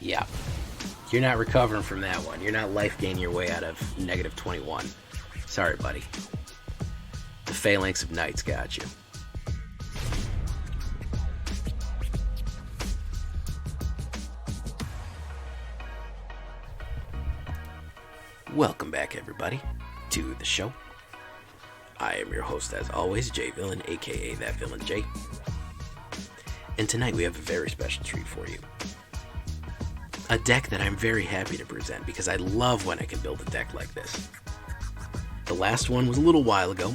Yeah. You're not recovering from that one. You're not life gaining your way out of negative 21. Sorry, buddy. The Phalanx of Knights got you. Welcome back, everybody, to the show. I am your host, as always, J Villain, aka That Villain J. And tonight we have a very special treat for you. A deck that I'm very happy to present because I love when I can build a deck like this. The last one was a little while ago,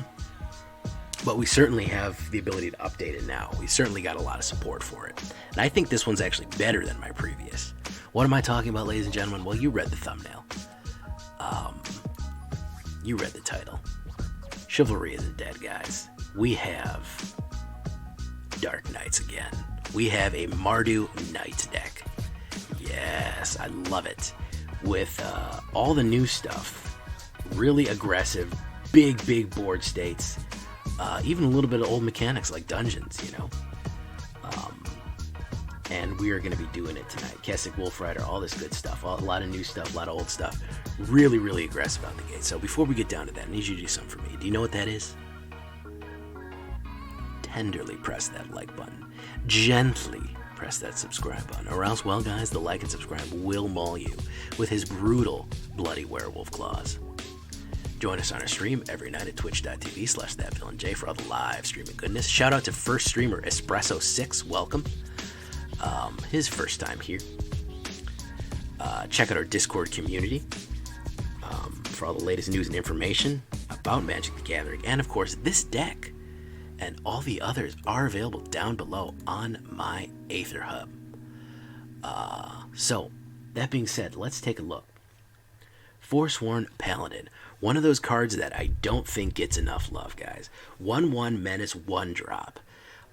but we certainly have the ability to update it now. We certainly got a lot of support for it. And I think this one's actually better than my previous. What am I talking about, ladies and gentlemen? Well, you read the thumbnail. You read the title. Chivalry isn't dead, guys. We have Dark Knights again. We have a Mardu Knights deck. Yes, I love it. With all the new stuff, really aggressive, big board states, even a little bit of old mechanics like dungeons, you know. And we are going to be doing it tonight. Kessig Wolfrider, all this good stuff, a lot of new stuff, a lot of old stuff. Really aggressive out the gate. So before we get down to that, I need you to do something for me. Do you know what that is? Tenderly press that like button. Gently press that subscribe button. Or else, well, guys, the like and subscribe will maul you with his brutal, bloody werewolf claws. Join us on our stream every night at twitch.tv/thatvillainj for all the live streaming goodness. Shout out to first streamer Espresso6. Welcome. His first time here. Check out our Discord community for all the latest news and information about Magic the Gathering. And, of course, this deck and all the others are available down below on my AetherHub. So, that being said, let's take a look. Forsworn Paladin. One of those cards that I don't think gets enough love, guys. 1/1 Menace 1-drop.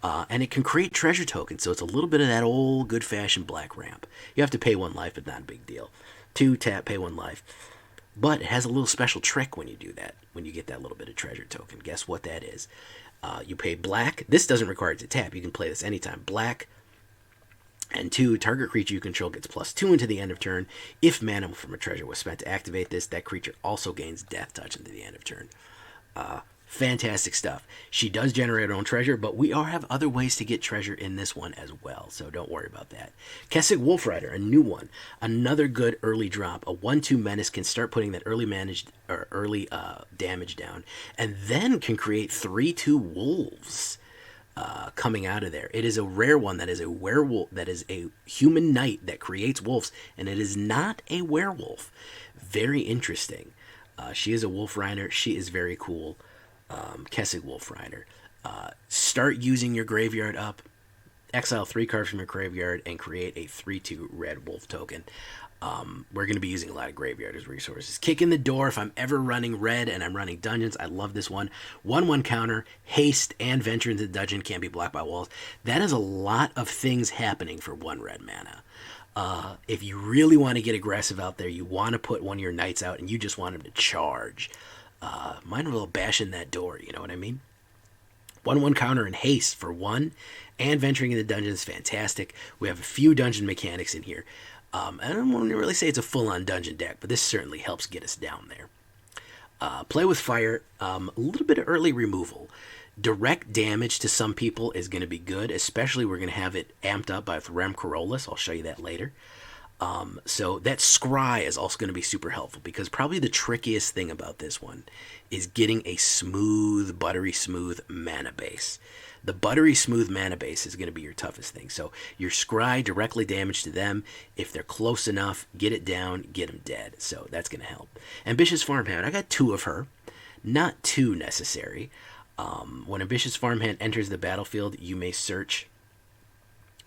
And it can create treasure tokens, so it's a little bit of that old good-fashioned black ramp. You have to pay 1 life, but not a big deal. 2 tap, pay 1 life. But it has a little special trick when you do that, when you get that little bit of treasure token. Guess what that is? You pay black. This doesn't require it to tap. You can play this anytime. Black and 2, target creature you control gets +2 into the end of turn. If mana from a treasure was spent to activate this, that creature also gains death touch into the end of turn. Fantastic stuff. She does generate her own treasure, but we have other ways to get treasure in this one as well, so don't worry about that. Kessig Wolfrider, a new one. Another good early drop. A 1/2 menace can start putting that early damage down, and then can create 3/2 wolves coming out of there. It is a rare one that is a werewolf, that is a human knight that creates wolves, and it is not a werewolf. Very interesting. She is a wolf rider. She is very cool. Kessig Wolfrider. Start using your graveyard up. Exile 3 cards from your graveyard and create a 3/2 red wolf token. We're going to be using a lot of graveyard as resources. Kick in the door if I'm ever running red and I'm running dungeons. I love this one. 1/1 counter, haste, and venture into the dungeon can't be blocked by walls. That is a lot of things happening for 1 red mana. If you really want to get aggressive out there, you want to put one of your knights out and you just want them to charge. Might as well bash in that door, you know what I mean? 1/1 counter and haste for 1, and venturing into dungeon is fantastic. We have a few dungeon mechanics in here. I don't want to really say it's a full-on dungeon deck, but this certainly helps get us down there. Play with fire, a little bit of early removal. Direct damage to some people is going to be good, especially we're going to have it amped up by Rem Karolus. I'll show you that later. So that scry is also going to be super helpful, because probably the trickiest thing about this one is getting a smooth, buttery smooth mana base. The buttery smooth mana base is going to be your toughest thing. So your scry directly damage to them. If they're close enough, get it down, get them dead. So that's going to help. Ambitious Farmhand. I got 2 of her. Not too necessary. When Ambitious Farmhand enters the battlefield, you may search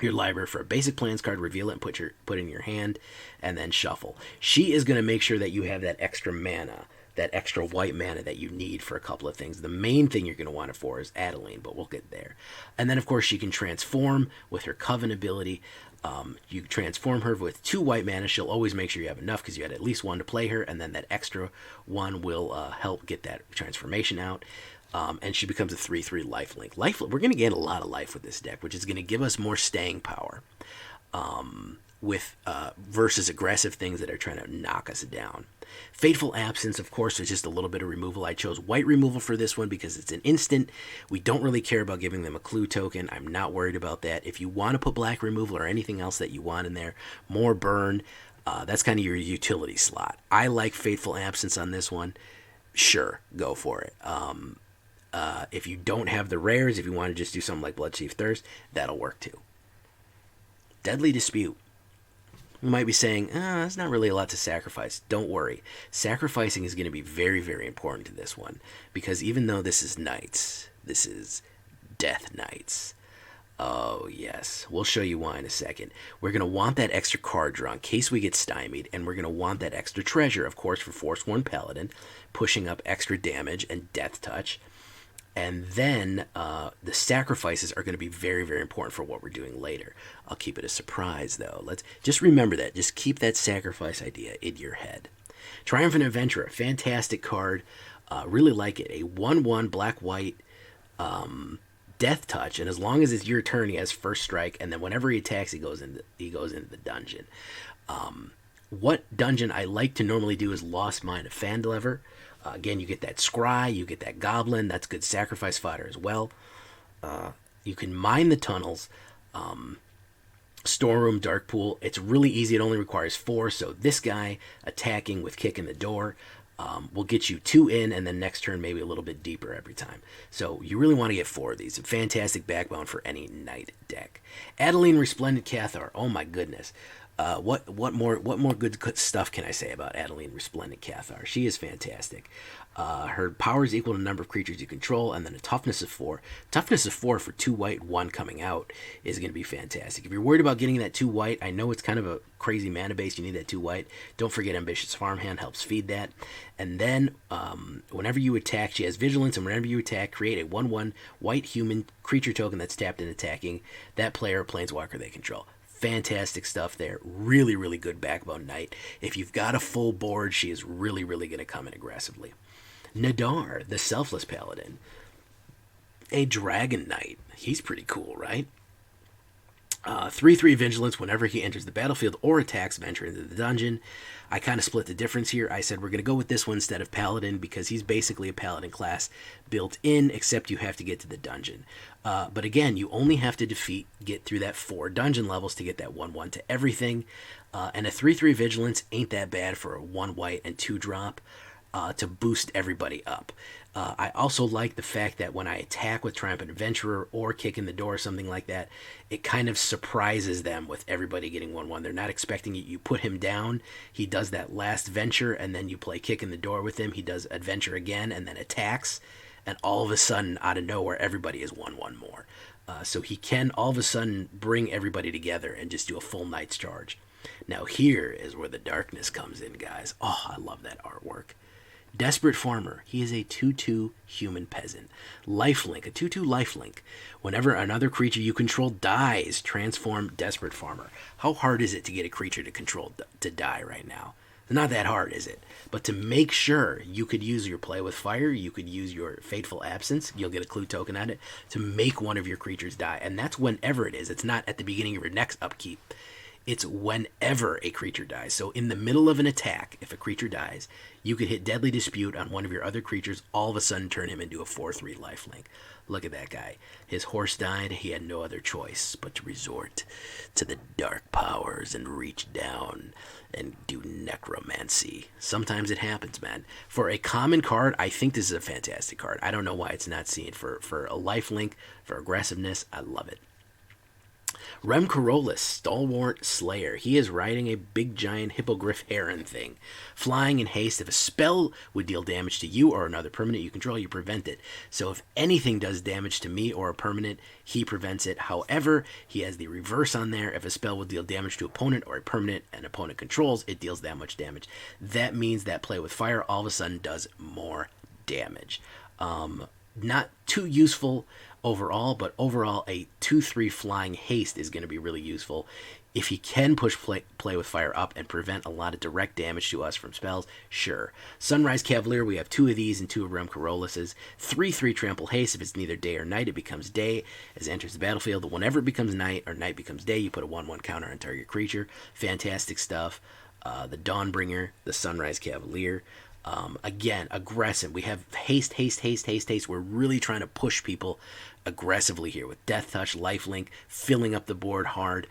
your library for a basic plans card, reveal it, and put it in your hand, and then shuffle. She is going to make sure that you have that extra mana, that extra white mana that you need for a couple of things. The main thing you're going to want it for is Adeline, but we'll get there. And then, of course, she can transform with her Coven ability. You transform her with 2 white mana. She'll always make sure you have enough because you had at least 1 to play her, and then that extra 1 will help get that transformation out. And she becomes a 3/3 lifelink. We're going to gain a lot of life with this deck, which is going to give us more staying power. with versus aggressive things that are trying to knock us down. Fateful Absence, of course, is just a little bit of removal. I chose white removal for this one because it's an instant. We don't really care about giving them a clue token. I'm not worried about that. If you want to put black removal or anything else that you want in there, more burn, that's kind of your utility slot. I like Fateful Absence on this one. Sure, go for it. If you don't have the rares, if you want to just do something like Bloodchief Thirst, that'll work too. Deadly Dispute. You might be saying, that's not really a lot to sacrifice. Don't worry. Sacrificing is going to be very, very important to this one. Because even though this is Knights, this is Death Knights. Oh, yes. We'll show you why in a second. We're going to want that extra card draw in case we get stymied. And we're going to want that extra treasure, of course, for Forsworn Paladin, pushing up extra damage and Death Touch. And then the sacrifices are going to be very, very important for what we're doing later. I'll keep it a surprise, though. Let's just remember that. Just keep that sacrifice idea in your head. Triumphant Adventurer, fantastic card. Really like it. A 1/1 black-white Death Touch, and as long as it's your turn, he has first strike. And then whenever he attacks, he goes into the dungeon. What dungeon I like to normally do is Lost Mine of Phandelver. Again, you get that Scry, you get that Goblin. That's good sacrifice fodder as well. You can mine the tunnels. Storeroom, Dark Pool. It's really easy. It only requires 4. So this guy attacking with Kick in the Door will get you 2 in, and then next turn maybe a little bit deeper every time. So you really want to get 4 of these. A fantastic backbone for any Knight deck. Adeline, Resplendent Cathar. Oh my goodness. What more good stuff can I say about Adeline, Resplendent Cathar? She is fantastic. Her power is equal to the number of creatures you control, and then a toughness of 4. Toughness of 4 for 2 white, 1 coming out is going to be fantastic. If you're worried about getting that 2 white, I know it's kind of a crazy mana base. You need that 2 white. Don't forget Ambitious Farmhand helps feed that. And then whenever you attack, she has Vigilance, and whenever you attack, create a 1/1 white human creature token that's tapped and attacking that player or planeswalker they control. Fantastic stuff there. Really, really good backbone Knight. If you've got a full board, she is really, really going to come in aggressively. Nadaar, the Selfless Paladin. A Dragon Knight. He's pretty cool, right? 3/3 Vigilance whenever he enters the battlefield or attacks venture into the dungeon. I kind of split the difference here. I said we're going to go with this one instead of Paladin because he's basically a Paladin class built in, except you have to get to the dungeon. But again, you only have to get through that 4 dungeon levels to get that 1/1 to everything. And a 3/3 Vigilance ain't that bad for a 1 white and 2 drop to boost everybody up. I also like the fact that when I attack with Triumphant Adventurer or Kick in the Door or something like that, it kind of surprises them with everybody getting 1/1. They're not expecting it. You put him down, he does that last venture, and then you play Kick in the Door with him. He does Adventure again and then attacks, and all of a sudden, out of nowhere, everybody is 1/1 more. So he can all of a sudden bring everybody together and just do a full Knight's Charge. Now here is where the darkness comes in, guys. Oh, I love that artwork. Desperate Farmer. He is a 2/2 human peasant. Lifelink, a 2/2 lifelink. Whenever another creature you control dies, transform Desperate Farmer. How hard is it to get a creature to control to die right now? Not that hard, is it? But to make sure, you could use your Play with Fire, you could use your Fateful Absence, you'll get a clue token on it, to make one of your creatures die. And that's whenever it is. It's not at the beginning of your next upkeep. It's whenever a creature dies. So in the middle of an attack, if a creature dies, you could hit Deadly Dispute on one of your other creatures, all of a sudden turn him into a 4/3 lifelink. Look at that guy. His horse died. He had no other choice but to resort to the dark powers and reach down and do necromancy. Sometimes it happens, man. For a common card, I think this is a fantastic card. I don't know why it's not seen. For a lifelink, for aggressiveness, I love it. Karolus, Stalwart Slayer. He is riding a big giant hippogriff heron thing. Flying in haste. If a spell would deal damage to you or another permanent you control, you prevent it. So if anything does damage to me or a permanent, he prevents it. However, he has the reverse on there. If a spell would deal damage to opponent or a permanent an opponent controls, it deals that much damage. That means that Play with Fire all of a sudden does more damage. Not too useful overall, but overall a 2/3 flying haste is going to be really useful. If he can push play with fire up and prevent a lot of direct damage to us from spells, sure. Sunrise Cavalier, we have 2 of these and 2 of Realm Karoluses. 3/3 trample haste. If it's neither day or night, it becomes day. As it enters the battlefield, whenever it becomes night or night becomes day, you put a 1/1 counter on target creature. Fantastic stuff. The Dawnbringer, the Sunrise Cavalier. Again, aggressive. We have haste, haste, haste, haste, haste. We're really trying to push people aggressively here with Death Touch, Lifelink, filling up the board hard.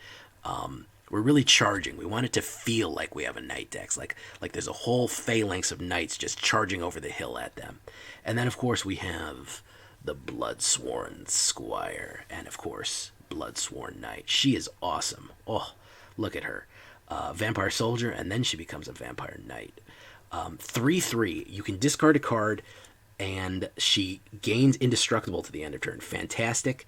We're really charging. We want it to feel like we have a Knight deck, like there's a whole phalanx of Knights just charging over the hill at them. And then, of course, we have the Bloodsworn Squire, and, of course, Bloodsworn Knight. She is awesome. Oh, look at her. Vampire Soldier, and then she becomes a Vampire Knight. 3/3. You can discard a card, and she gains Indestructible to the end of turn. Fantastic.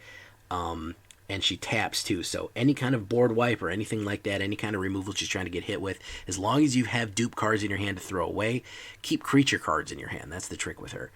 And she taps too, so any kind of board wipe or anything like that, any kind of removal she's trying to get hit with, as long as you have dupe cards in your hand to throw away, keep creature cards in your hand. That's the trick with her.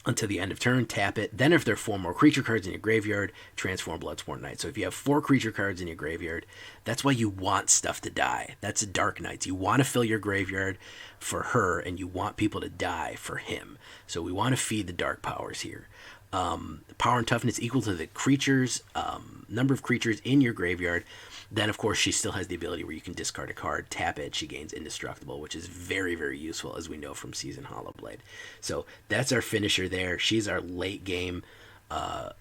Until the end of turn, tap it. Then if there are 4 more creature cards in your graveyard, transform Bloodsworn Knight. So if you have 4 creature cards in your graveyard, that's why you want stuff to die. That's Dark Knights. You want to fill your graveyard for her, and you want people to die for him. So we want to feed the dark powers here. Power and toughness equal to the creatures, number of creatures in your graveyard. Then, of course, she still has the ability where you can discard a card, tap it, she gains Indestructible, which is very, very useful, as we know from Season Hollowblade. So that's our finisher there. She's our late game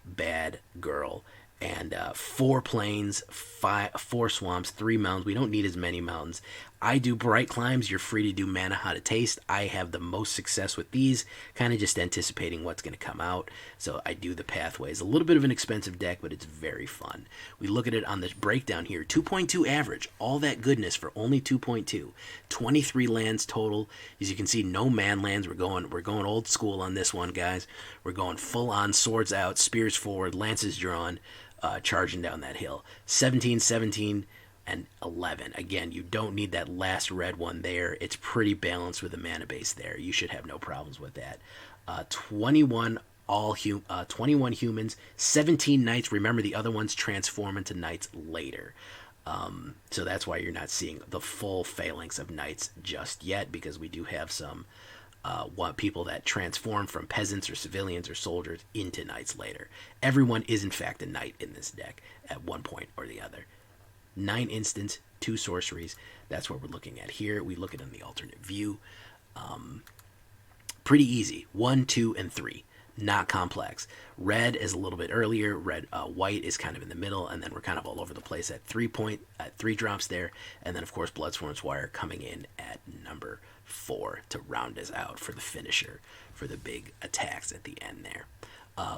bad girl. And 4 plains, 4 swamps, 3 mountains. We don't need as many mountains. I do bright climbs. You're free to do mana how to taste. I have the most success with these, kind of just anticipating what's going to come out. So I do the pathways. A little bit of an expensive deck, but it's very fun. We look at it on this breakdown here. 2.2 average. All that goodness for only 2.2. 23 lands total. As you can see, no man lands. We're going old school on this one, guys. We're going full on, swords out, spears forward, lances drawn. Charging down that hill. 17, 17, and 11. Again, you don't need that last red one there. It's pretty balanced with the mana base there. You should have no problems with that. 21 21 humans, 17 knights. Remember, the other ones transform into knights later. So that's why you're not seeing the full phalanx of knights just yet, because we do have some want people that transform from peasants or civilians or soldiers into knights later. Everyone is in fact a knight in this deck at one point or the other. 9 instants, 2 sorceries. That's what we're looking at here. We look at it in the alternate view. Pretty easy. 1, 2, and 3. Not complex. Red is a little bit earlier. White is kind of in the middle, and then we're kind of all over the place at 3 drops there. And then, of course, Bloodsworn Squire coming in at number 4 to round us out for the finisher, for the big attacks at the end there.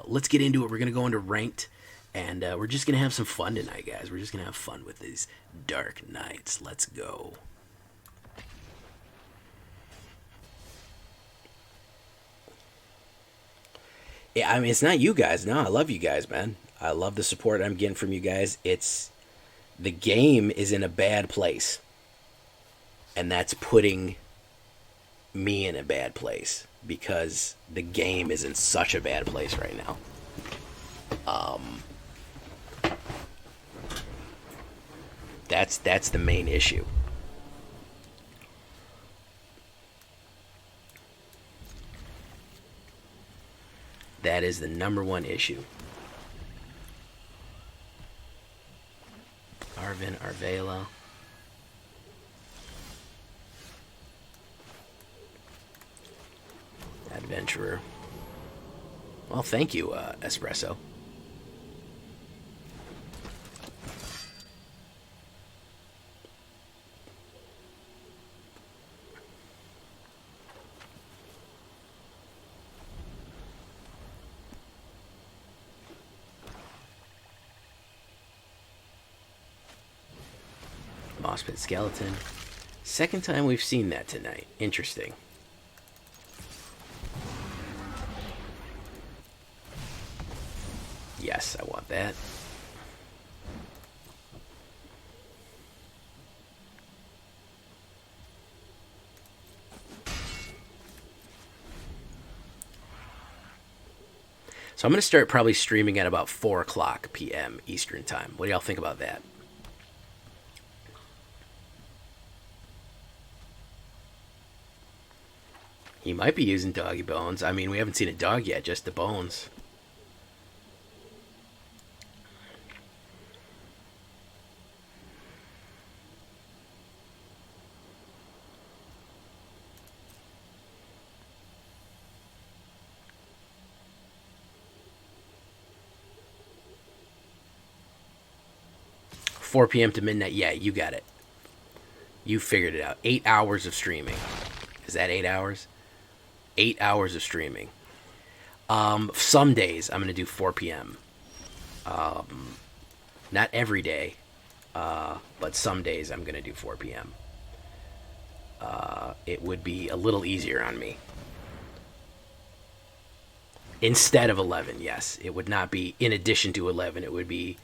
Let's get into it. We're going to go into ranked, and we're just going to have some fun tonight, guys. We're just going to have fun with these Dark Knights. Let's go. Yeah, I mean, it's not you guys. No, I love you guys, man. I love the support I'm getting from you guys. The game is in a bad place, and that's putting me in a bad place, because the game is in such a bad place right now. That's the main issue. That is the number one issue. Arvin, Arvela. Adventurer. Well, thank you, Espresso. Moss-Pit Skeleton. Second time we've seen that tonight. Interesting. Yes, I want that. So I'm going to start probably streaming at about 4 o'clock p.m. Eastern Time. What do y'all think about that? He might be using doggy bones. I mean, we haven't seen a dog yet, just the bones. Four p.m. to midnight. Yeah, you got it. You figured it out. 8 hours of streaming. Is that 8 hours? 8 hours of streaming. Some days I'm going to do 4 p.m. Not every day, but some days I'm going to do 4 p.m. It would be a little easier on me. Instead of 11, yes. It would not be in addition to 11. It would be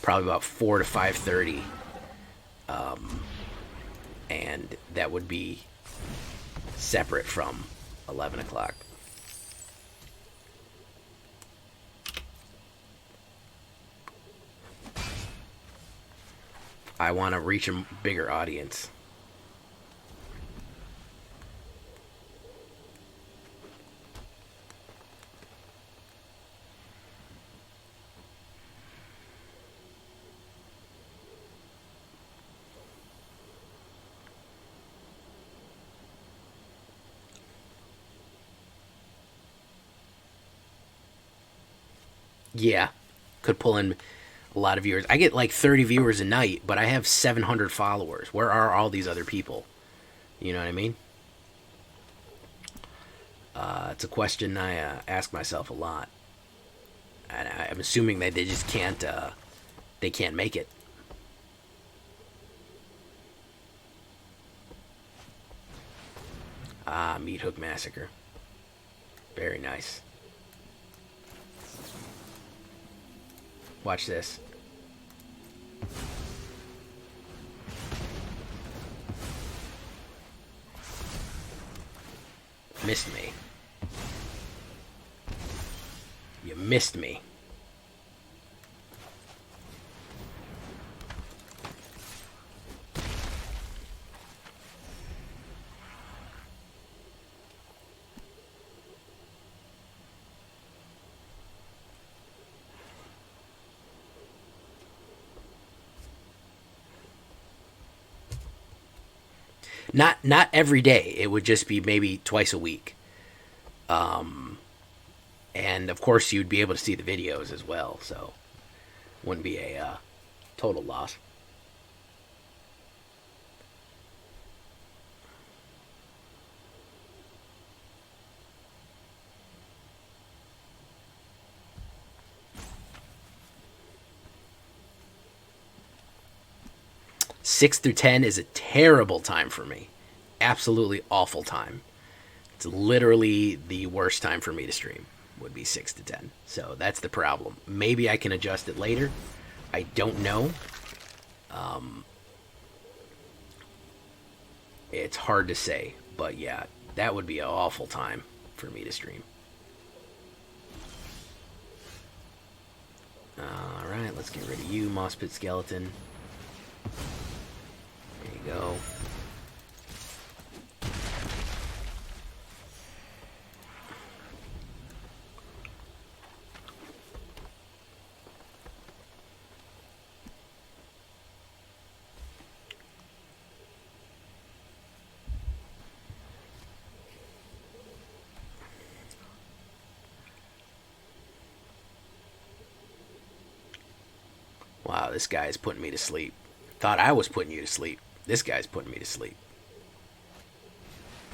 probably about 4 to 5:30. And that would be separate from 11 o'clock. I want to reach a bigger audience. Yeah, could pull in a lot of viewers. I get like 30 viewers a night, but I have 700 followers. Where are all these other people? You know what I mean? It's a question I ask myself a lot, and I'm assuming that they just can't. They can't make it. Meat Hook Massacre. Very nice. Watch this. Missed me. You missed me. Not every day. It would just be maybe twice a week. And of course you'd be able to see the videos as well, so wouldn't be a total loss. Six through 10 is a terrible time for me. Absolutely awful time. It's literally the worst time for me to stream. Would be 6 to 10. So that's the problem. Maybe I can adjust it later. I don't know. It's hard to say. But yeah, that would be an awful time for me to stream. Alright, let's get rid of you, Moss Pit Skeleton. There you go. Wow, this guy's putting me to sleep. Thought I was putting you to sleep. This guy's putting me to sleep.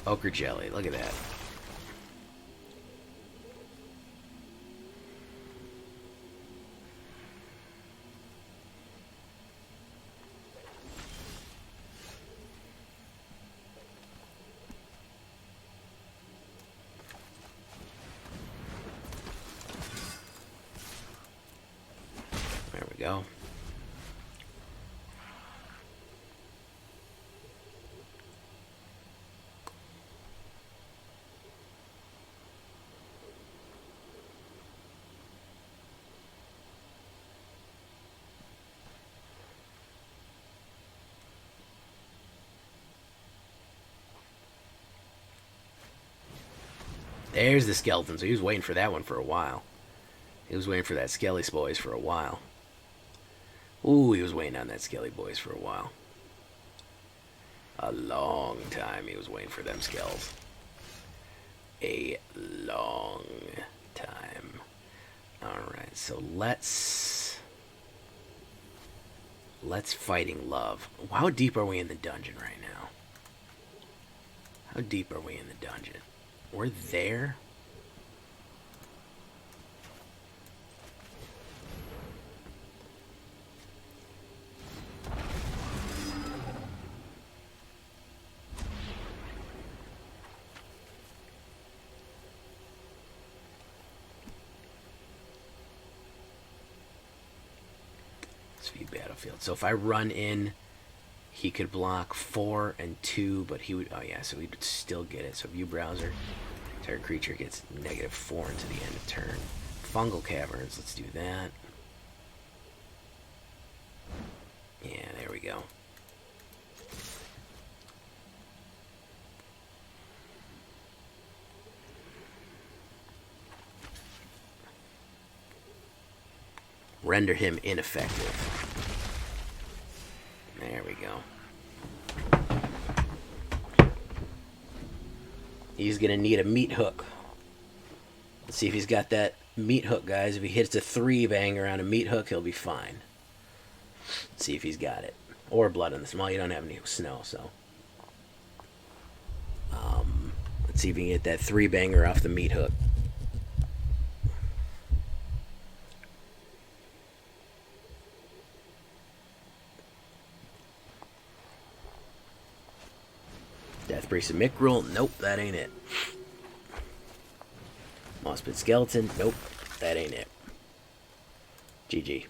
Ochre Jelly, look at that. There we go. There's the skeleton. So he was waiting for that one for a while. He was waiting for that Skelly Boys for a while. Ooh, he was waiting on that Skelly Boys for a while. A long time he was waiting for them Skells. A long time. Alright, so let's Fighting Love. How deep are we in the dungeon right now? How deep are we in the dungeon? We're there? Battlefield. So if I run in, he could block 4 and 2, but he would, oh yeah, so he would still get it. So view browser, target creature gets -4 until the end of turn. Fungal Caverns, let's do that. Yeah, there we go. Render him ineffective. There we go. He's going to need a meat hook. Let's see if he's got that meat hook, guys. If he hits a 3-banger on a meat hook, he'll be fine. Let's see if he's got it. Or blood on this. Well, you don't have any snow, so. Let's see if he can get that 3-banger off the meat hook. Death Priest of Mickrel, nope, that ain't it. Mossbit Skeleton, nope, that ain't it. GG.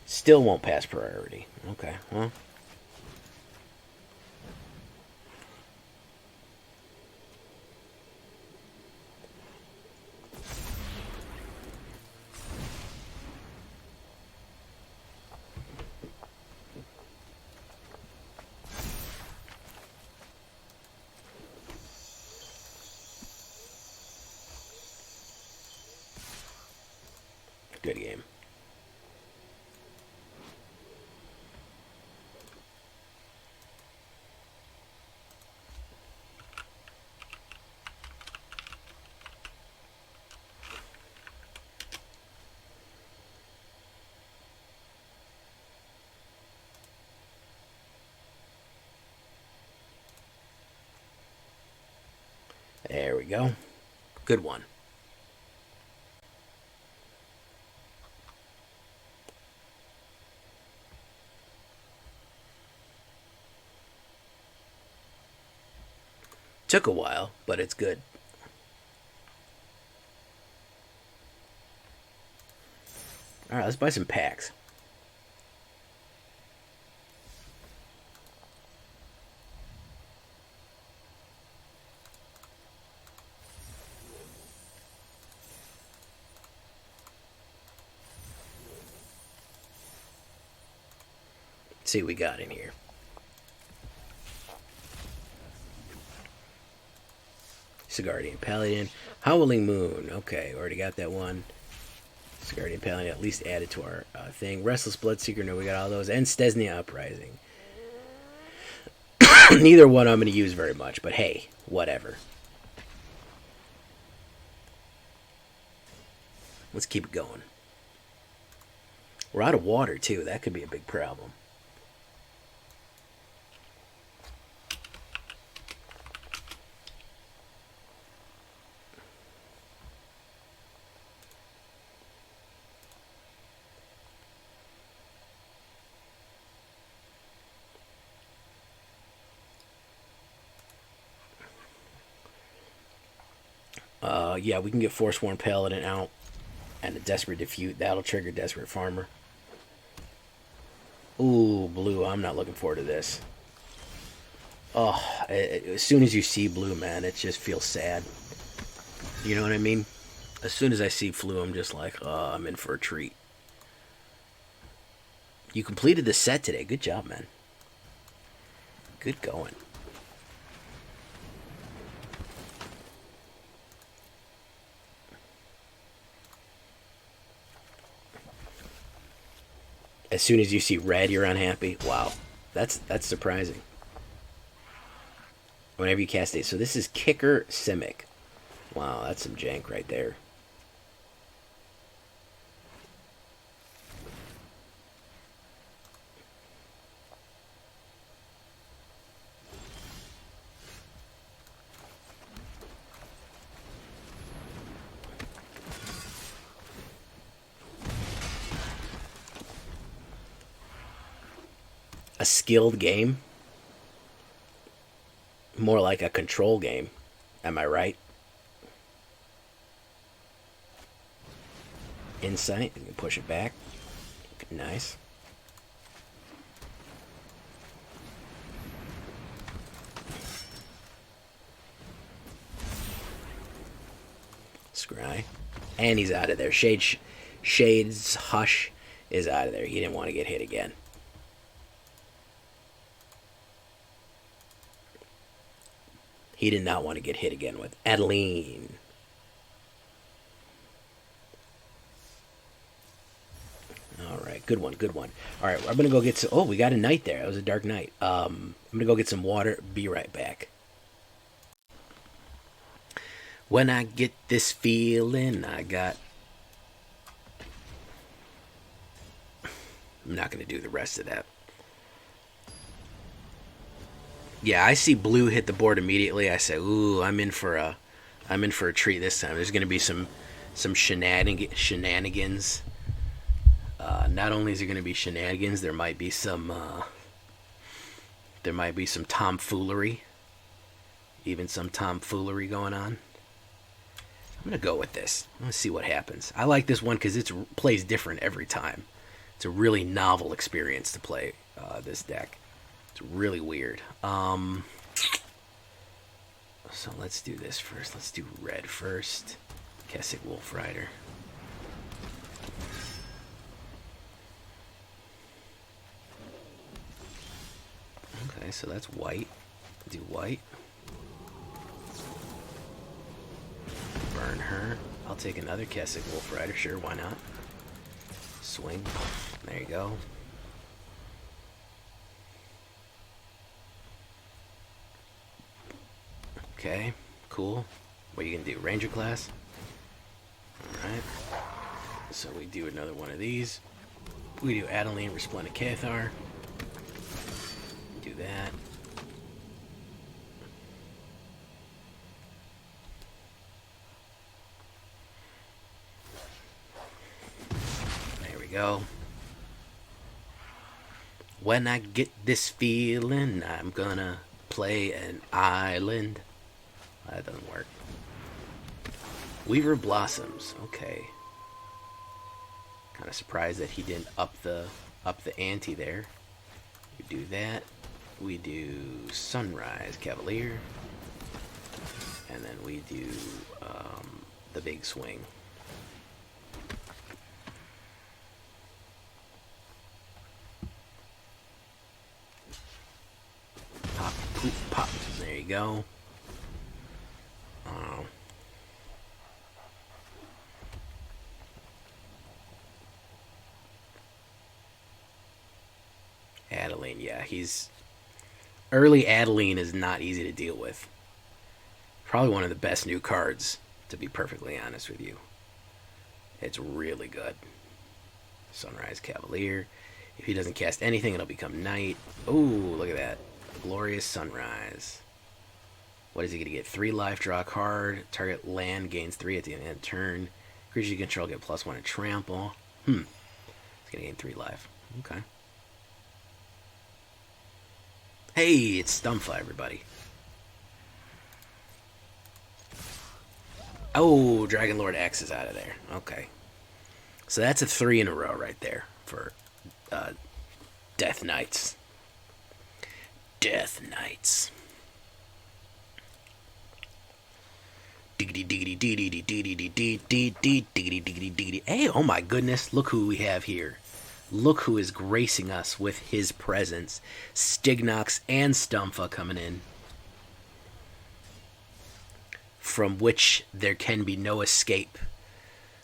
Still won't pass priority. Okay, well. Good game. There we go. Good one. Took a while, but it's good. Alright, let's buy some packs. Let's see what we got in here. Guardian Paladin, Howling Moon. Okay, already got that one. Guardian Paladin at least added to our thing. Restless Bloodseeker, no, we got all those. And Stesnia Uprising. Neither one I'm going to use very much, but hey, whatever. Let's keep it going. We're out of water, too. That could be a big problem. Yeah, we can get Forsworn Paladin out and a Desperate Defute. That'll trigger Desperate Farmer. Ooh, blue. I'm not looking forward to this. Oh, as soon as you see blue, man, it just feels sad. You know what I mean? As soon as I see blue, I'm just like, oh, I'm in for a treat. You completed the set today. Good job, man. Good going. As soon as you see red, you're unhappy. Wow, that's surprising. Whenever you cast it, so this is Kicker Simic. Wow, that's some jank right there. A skilled game? More like a control game. Am I right? Insight. You can push it back. Nice. Scry. And he's out of there. Shade's Hush is out of there. He didn't want to get hit again. He did not want to get hit again with Adeline. All right, good one, good one. All right, I'm going to go get some... Oh, we got a knight there. That was a dark knight. I'm going to go get some water. Be right back. When I get this feeling, I got... I'm not going to do the rest of that. Yeah, I see blue hit the board immediately. I say, "Ooh, I'm in for a treat this time." There's going to be some shenanigans. Not only is there going to be shenanigans, there might be some tomfoolery, even some tomfoolery going on. I'm going to go with this. Let's see what happens. I like this one because it plays different every time. It's a really novel experience to play this deck. It's really weird. So let's do this first. Let's do red first. Kessig Wolfrider. Okay, so that's white. Do white. Burn her. I'll take another Kessig Wolfrider. Sure, why not? Swing. There you go. Okay, cool. What are you gonna do? Ranger class? Alright. So we do another one of these. We do Adeline, Resplendent Cathar. Do that. There we go. When I get this feeling, I'm gonna play an island. That doesn't work. Weaver Blossoms. Okay. Kind of surprised that he didn't up the ante there. We do that. We do Sunrise Cavalier, and then we do the big swing. Pop, poof, pop. There you go. Adeline, yeah, early Adeline is not easy to deal with. Probably one of the best new cards, to be perfectly honest with you. It's really good. Sunrise Cavalier. If he doesn't cast anything, it'll become night. Oh, look at that. Glorious Sunrise. What is he going to get? 3 life, draw a card. Target land gains 3 at the end of the turn. Creatures you control get +1 and trample. He's going to gain 3 life. Okay. Hey, it's STUMFA, everybody. Oh, Dragon Lord X is out of there. Okay. So that's a 3 in a row right there for Death Knights. Death Knights. Hey, oh my goodness, look who we have here. Look who is gracing us with his presence. Stignox and STUMFA coming in. From which there can be no escape.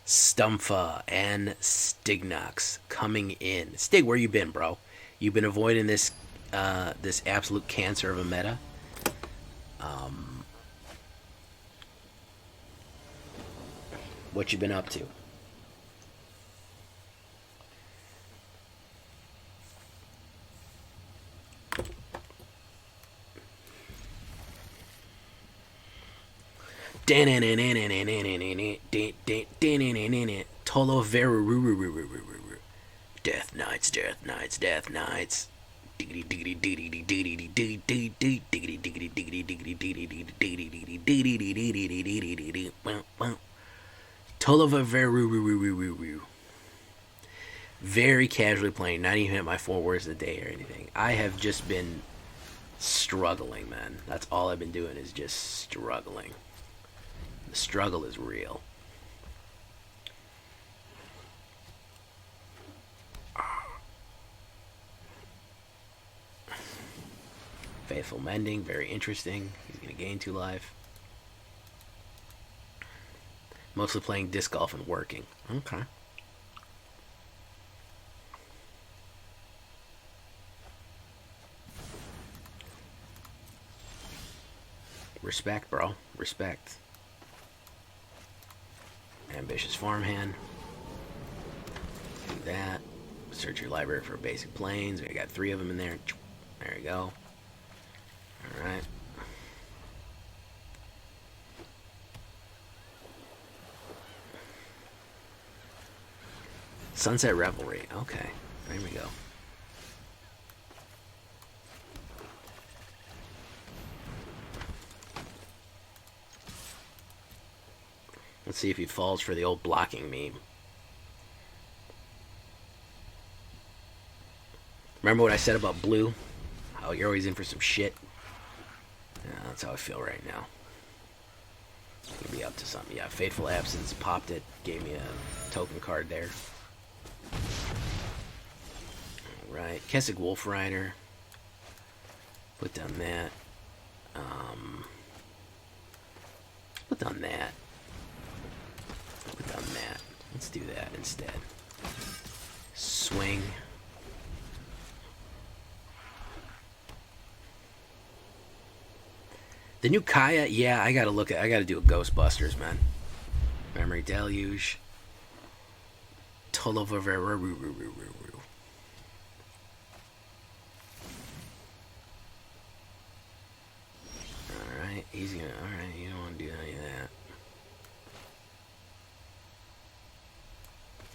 STUMFA and Stignox coming in. Stig, where you been, bro? You've been avoiding this this absolute cancer of a meta. What you been up to? Tolo Veru. Death Knights, Death Knights, Death Knights. Tolo Veru. Very casually playing, not even at my 4 words a day or anything. I have just been struggling, man. That's all I've been doing is just struggling. The struggle is real. Faithful Mending, very interesting. He's going to gain 2 life. Mostly playing disc golf and working. Okay. Respect, bro. Respect. Ambitious Farmhand. Do that. Search your library for basic planes. We got 3 of them in there. There you go. Alright. Sunset Revelry. Okay. There we go. Let's see if he falls for the old blocking meme. Remember what I said about blue? How you're always in for some shit? Yeah, that's how I feel right now. He'll be up to something. Yeah, Fateful Absence popped it. Gave me a token card there. Alright, Kessig Wolfrider. Put down that. Put down that. Put down that. Let's do that instead. Swing. The new Kaya, yeah, I gotta do a Ghostbusters, man. Memory Deluge. Tolovaveru. Alright, he's gonna, alright, you don't wanna do any of that.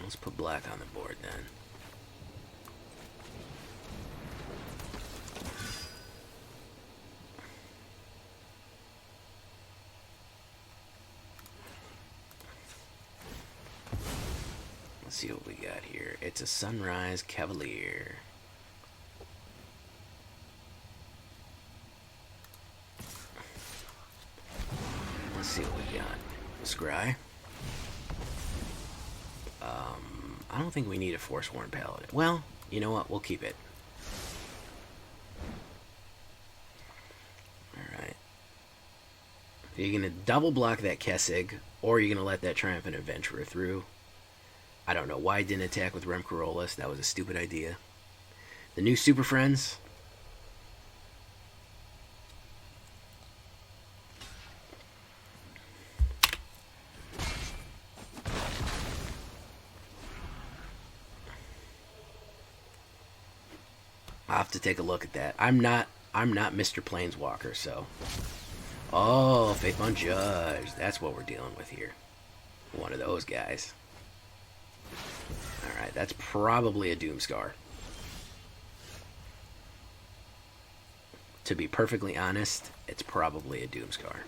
Let's put black on the board then. Let's see what we got here. It's a Sunrise Cavalier. Let's see what we got. Scry. I don't think we need a Forsworn Paladin. Well, you know what? We'll keep it. Alright. You're going to double block that Kessig, or you're going to let that Triumphant Adventurer through. I don't know why I didn't attack with Karolus. That was a stupid idea. The new Super Friends. I'll have to take a look at that. I'm not Mr. Planeswalker, so. Oh, Faith on Judge. That's what we're dealing with here. One of those guys. Alright, that's probably a Doomscar. To be perfectly honest, it's probably a Doomscar.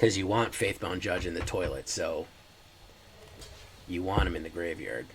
Because you want Faithbound Judge in the toilet, so you want him in the graveyard.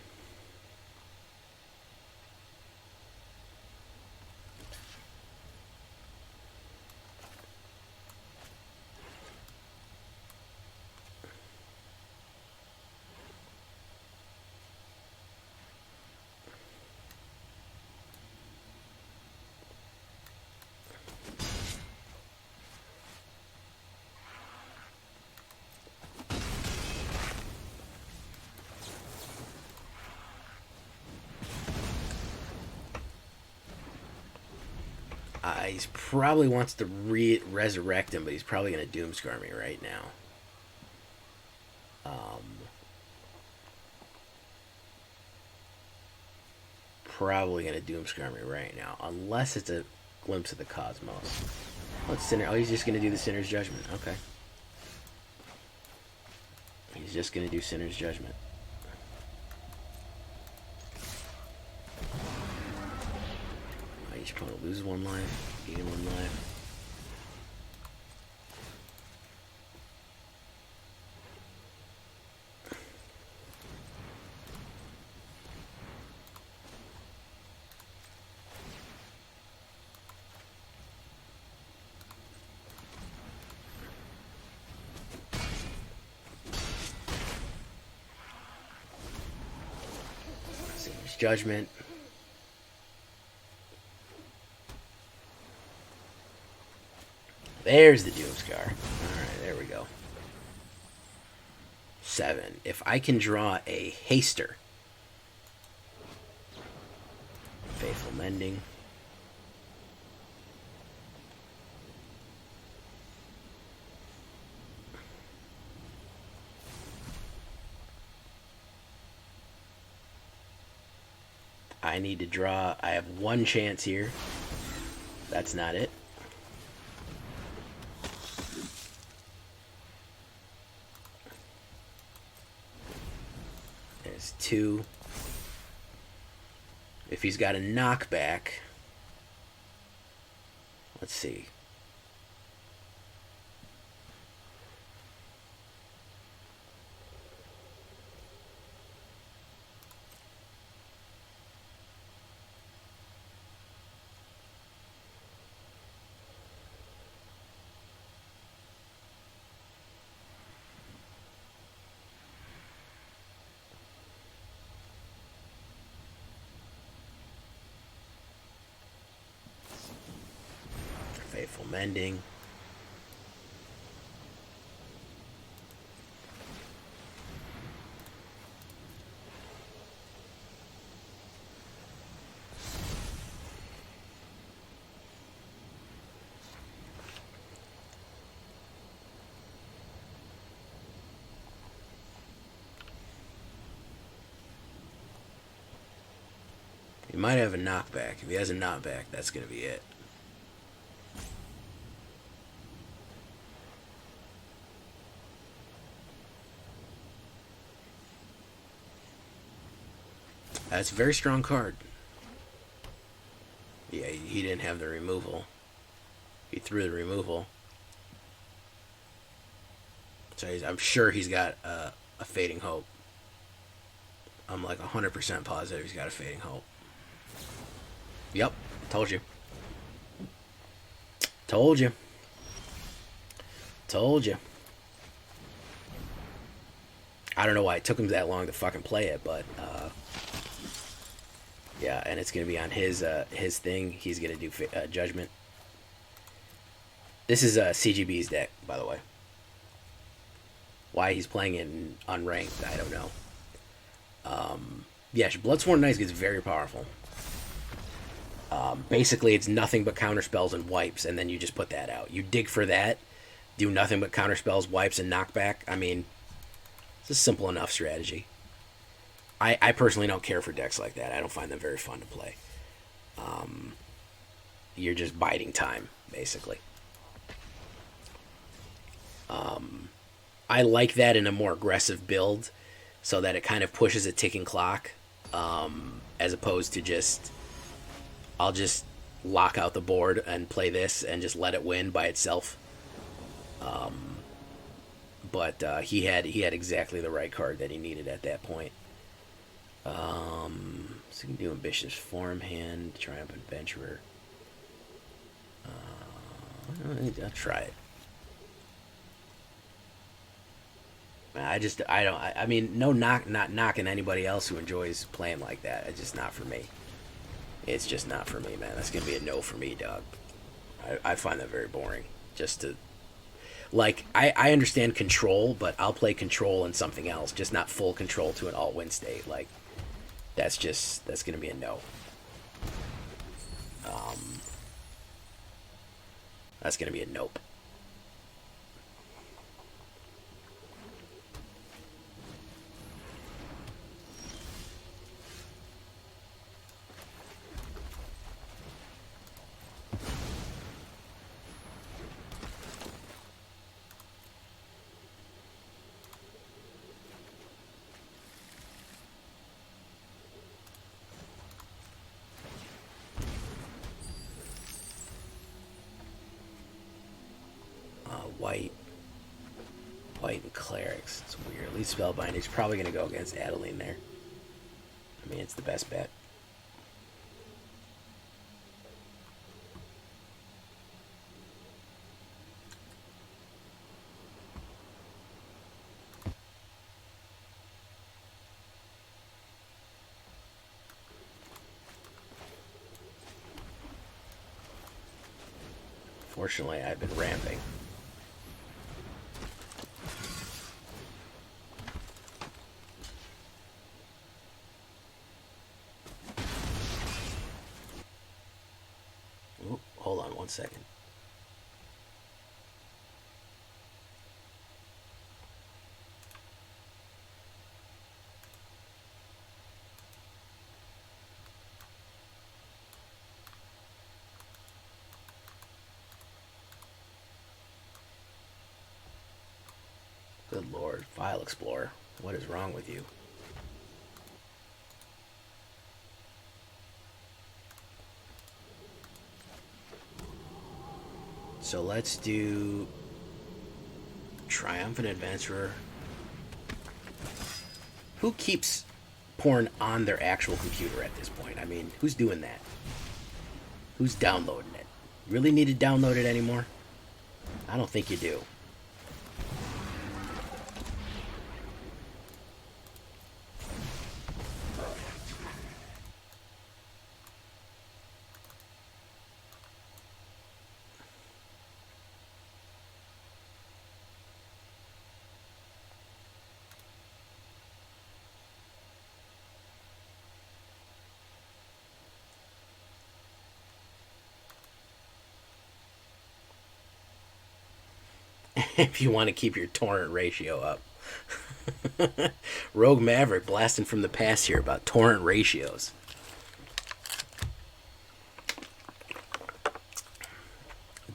He probably wants to resurrect him, but he's probably going to Doomscar me right now. Probably going to Doomscar me right now, unless it's a Glimpse of the Cosmos. Let's Sinner. Oh, he's just going to do the Sinner's Judgment. Okay. He's just going to do Sinner's Judgment. Each opponent loses 1 life, gain 1 life. Sinner's Judgment. There's the Doomscar. Alright, there we go. 7. If I can draw a Haster. Faithful Mending. I need to draw. I have 1 chance here. That's not it. There's 2. If he's got a knockback, let's see. Faithful Mending. He might have a knockback. If he has a knockback, that's going to be it. That's a very strong card. Yeah, he didn't have the removal. He threw the removal. So I'm sure he's got a Fading Hope. I'm like 100% positive he's got a Fading Hope. Yep, told you. Told you. Told you. I don't know why it took him that long to fucking play it, but yeah, and it's gonna be on his thing. He's gonna do Judgment. This is CGB's deck, by the way. Why he's playing it in unranked, I don't know. Yeah, Bloodsworn Knights gets very powerful. Basically, it's nothing but counterspells and wipes, and then you just put that out. You dig for that, do nothing but counterspells, wipes, and knockback. I mean, it's a simple enough strategy. I personally don't care for decks like that. I don't find them very fun to play. You're just biding time, basically. I like that in a more aggressive build, so that it kind of pushes a ticking clock, as opposed to just, I'll just lock out the board and play this and just let it win by itself. but he had exactly the right card that he needed at that point. So you can do Ambitious Farmhand, Triumphant Adventurer. I'll try it. I mean, not knocking anybody else who enjoys playing like that. It's just not for me. It's just not for me, man. That's gonna be a no for me, dog. I find that very boring. Just to, like, I understand control, but I'll play control and something else, just not full control to an alt-win state. Like, that's gonna be a no. That's gonna be a nope. White and clerics. It's weird. At least spellbinder. He's probably gonna go against Adeline there. I mean, it's the best bet. Fortunately, I've been ramping. Ooh, hold on 1 second. Good Lord, File Explorer. What is wrong with you? So let's do Triumphant Adventurer. Who keeps porn on their actual computer at this point? I mean, who's doing that? Who's downloading it? Really need to download it anymore? I don't think you do. If you want to keep your torrent ratio up. Rogue Maverick blasting from the past here about torrent ratios.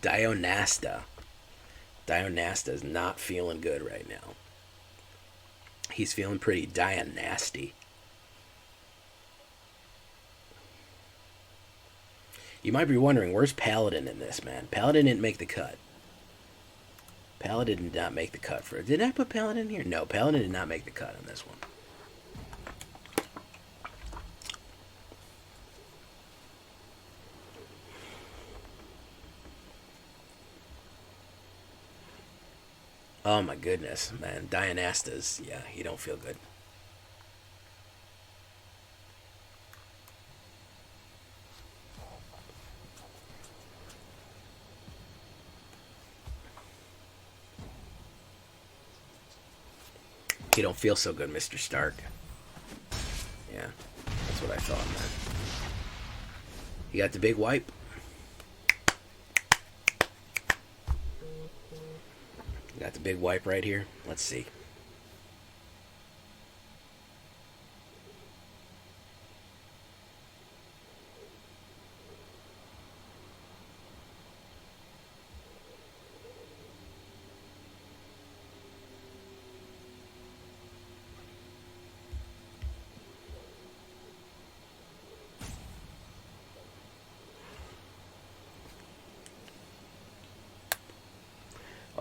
Dionasta. Dionasta is not feeling good right now. He's feeling pretty Dionasty. You might be wondering, where's Paladin in this, man? Paladin didn't make the cut. Paladin did not make the cut for it. Did I put Paladin here? No, Paladin did not make the cut on this one. Oh my goodness, man. Dionasta's, yeah, you don't feel good. You don't feel so good, Mr. Stark. Yeah, that's what I thought, man. You got the big wipe? You got the big wipe right here? Let's see.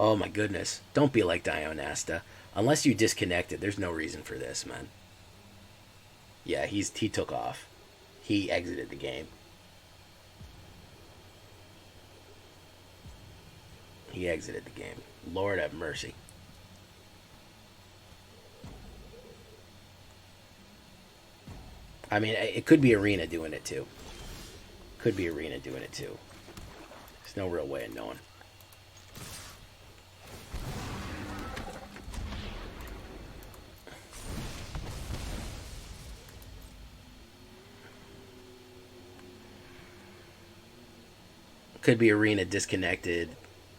Oh my goodness. Don't be like Dionasta. Unless you disconnected, there's no reason for this, man. Yeah, he took off. He exited the game. He exited the game. Lord have mercy. I mean, it could be Arena doing it too. Could be Arena doing it too. There's no real way of knowing. Could be Arena disconnected,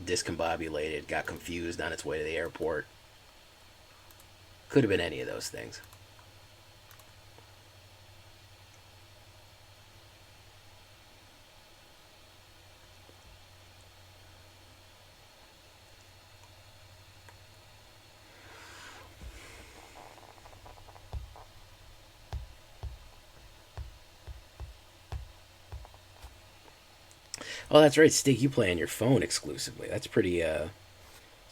discombobulated, got confused on its way to the airport. Could have been any of those things. Oh, that's right, Stig. You play on your phone exclusively. That's pretty. It's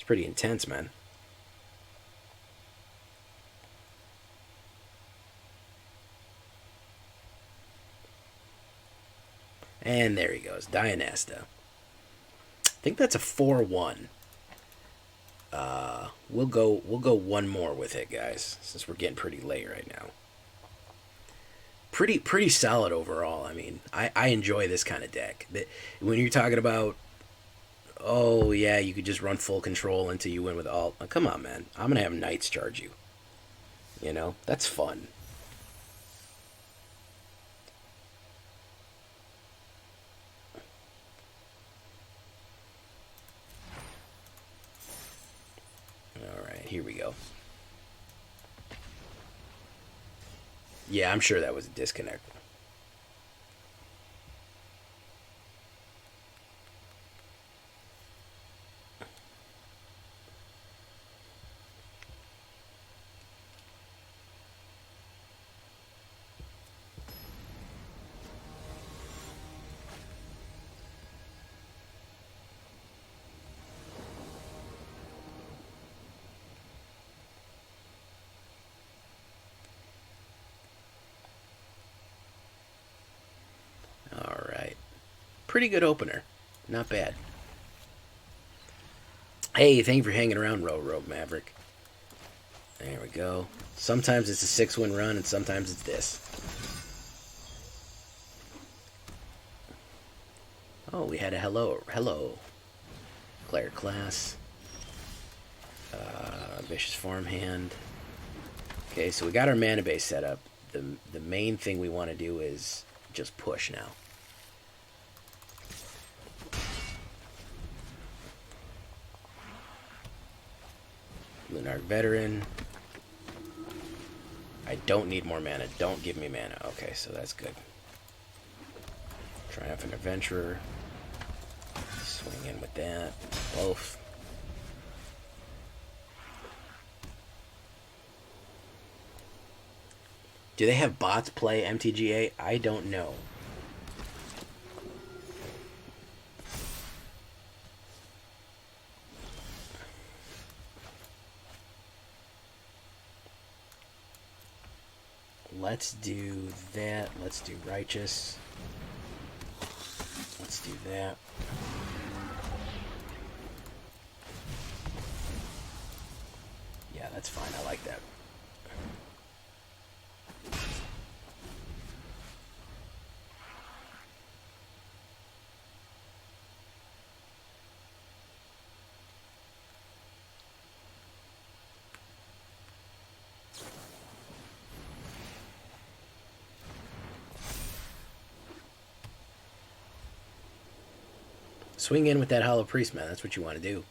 pretty intense, man. And there he goes, Dionasta. I think that's a 4-1. We'll go one more with it, guys, since we're getting pretty late right now. Pretty solid overall. I mean, I enjoy this kind of deck. When you're talking about, oh yeah, you could just run full control until you win with alt. Oh, come on, man. I'm gonna have Knights charge you. You know, that's fun. All right, here we go. Yeah, I'm sure that was a disconnect. All right. Pretty good opener. Not bad. Hey, thank you for hanging around, Rogue Maverick. There we go. Sometimes it's a 6-win run, and sometimes it's this. Oh, we had a hello. Claire class. Ambitious Farmhand. Okay, so we got our mana base set up. The main thing we want to do is just push now. Lunar Veteran. I don't need more mana. Don't give me mana. Okay, so that's good. Triumphant Adventurer. Swing in with that. Both. Do they have bots play MTGA? I don't know. Let's do that. Let's do Righteous. Let's do that. Yeah, that's fine. I like that. Swing in with that Hollow Priest, man. That's what you want to do.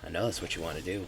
I know that's what you want to do.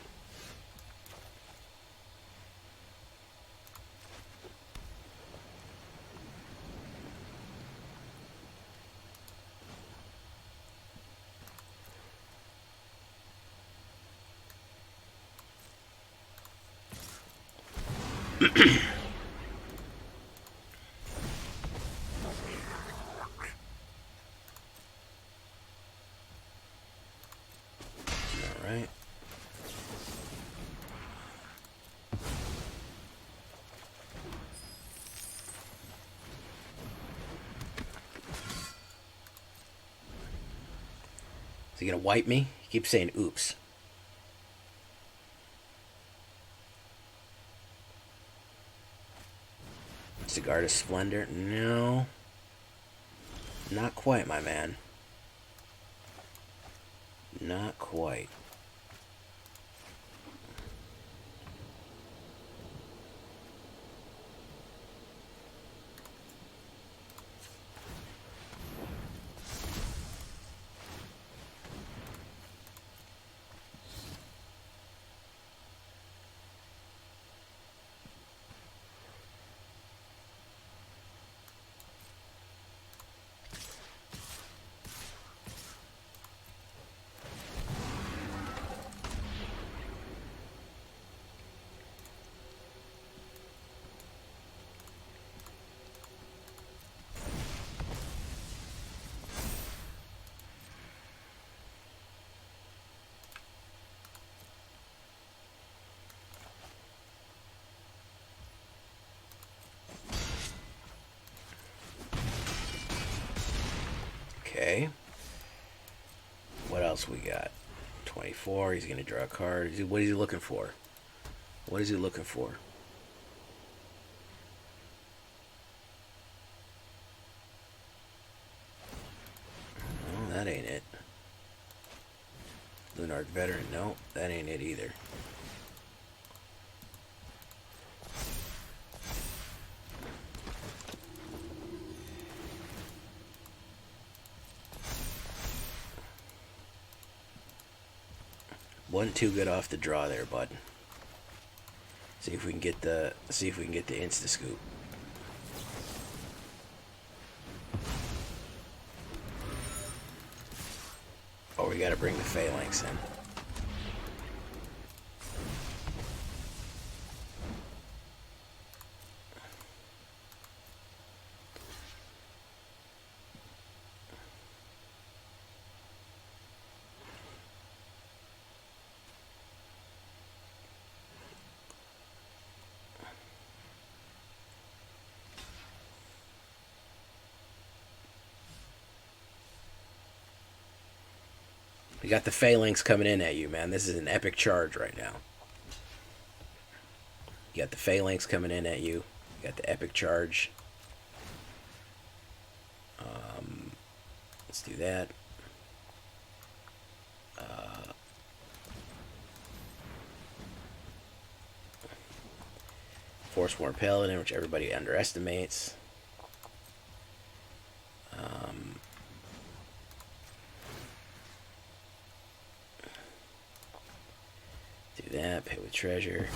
Is he gonna wipe me? He keeps saying oops. Cigar to Splendor? No. Not quite, my man. Not quite. Okay. What else we got? 24. He's going to draw a card. What is he looking for? What is he looking for? Oh, that ain't it. Lunarch Veteran. No, that ain't it either. Wasn't too good off the draw there, bud. See if we can get the insta scoop. Oh, we gotta bring the Phalanx in. We got the Phalanx coming in at you, man. This is an epic charge right now. You got the Phalanx coming in at you. You got the epic charge. Let's do that. Forsworn Paladin, which everybody underestimates. Do that, pay with treasure.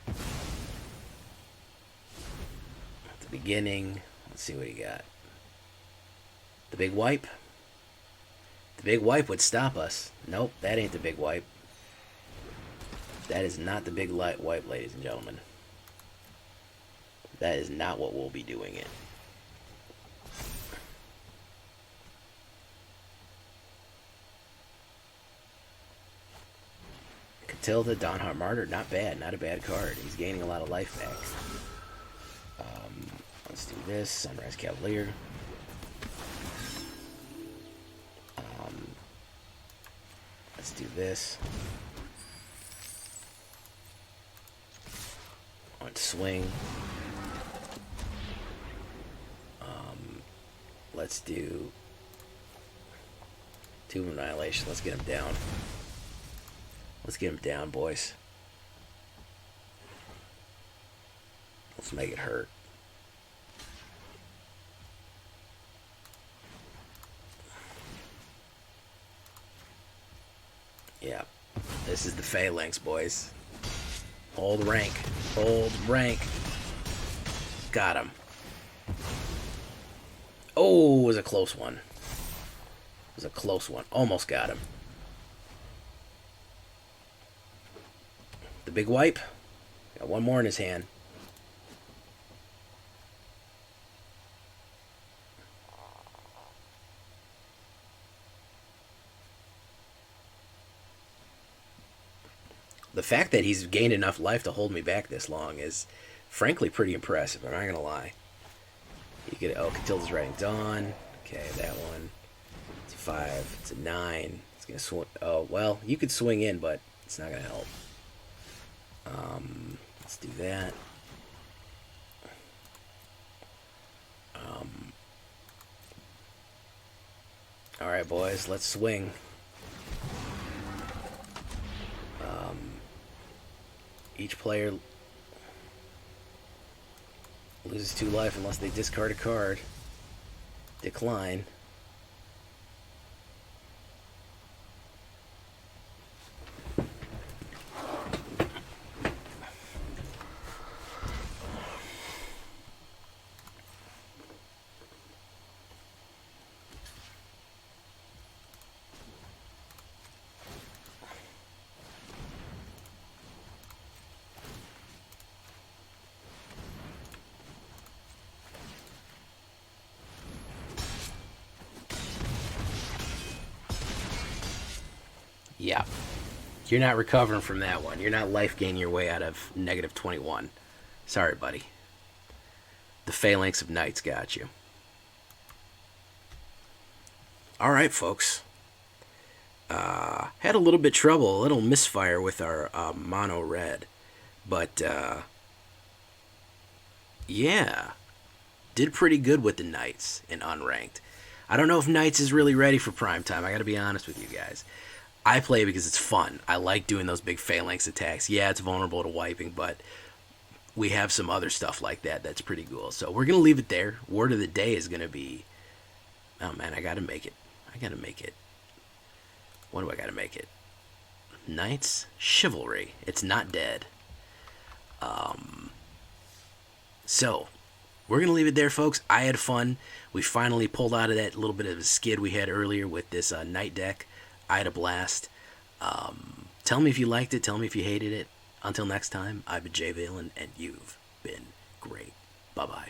At the beginning, let's see what he got. The big wipe. The big wipe would stop us. Nope, that ain't the big wipe. That is not the big light wipe, ladies and gentlemen. That is not what we'll be doing it. Catilda, Donhart Martyr, not bad, not a bad card. He's gaining a lot of life back. Let's do this. Sunrise Cavalier. Let's do this. On swing. Let's do Tomb of Annihilation. Let's get him down. Let's get him down, boys. Let's make it hurt. Yeah. This is the Phalanx, boys. Hold rank. Hold rank. Got him. Oh, it was a close one. It was a close one. Almost got him. The big wipe. Got one more in his hand. The fact that he's gained enough life to hold me back this long is frankly pretty impressive. I'm not going to lie. You get Catilda's Riding Dawn. Okay, that one. It's a 5. It's a 9. It's gonna swing. Oh well, you could swing in, but it's not gonna help. Let's do that. All right, boys, let's swing. Each player loses 2 life unless they discard a card. Decline. Yeah. You're not recovering from that one. You're not life gaining your way out of negative 21. Sorry, buddy. The Phalanx of Knights got you. Alright, folks. Had a little bit trouble, a little misfire with our mono red. But, yeah. Did pretty good with the Knights in unranked. I don't know if Knights is really ready for prime time. I gotta be honest with you guys. I play because it's fun. I like doing those big phalanx attacks. Yeah, it's vulnerable to wiping, but we have some other stuff like that that's pretty cool. So we're going to leave it there. Word of the day is going to be... Oh, man, I got to make it. I got to make it. What do I got to make it? Knights? Chivalry. It's not dead. So, we're going to leave it there, folks. I had fun. We finally pulled out of that little bit of a skid we had earlier with this Knight deck. I had a blast. Tell me if you liked it. Tell me if you hated it. Until next time, I've been Jay Valen, and you've been great. Bye-bye.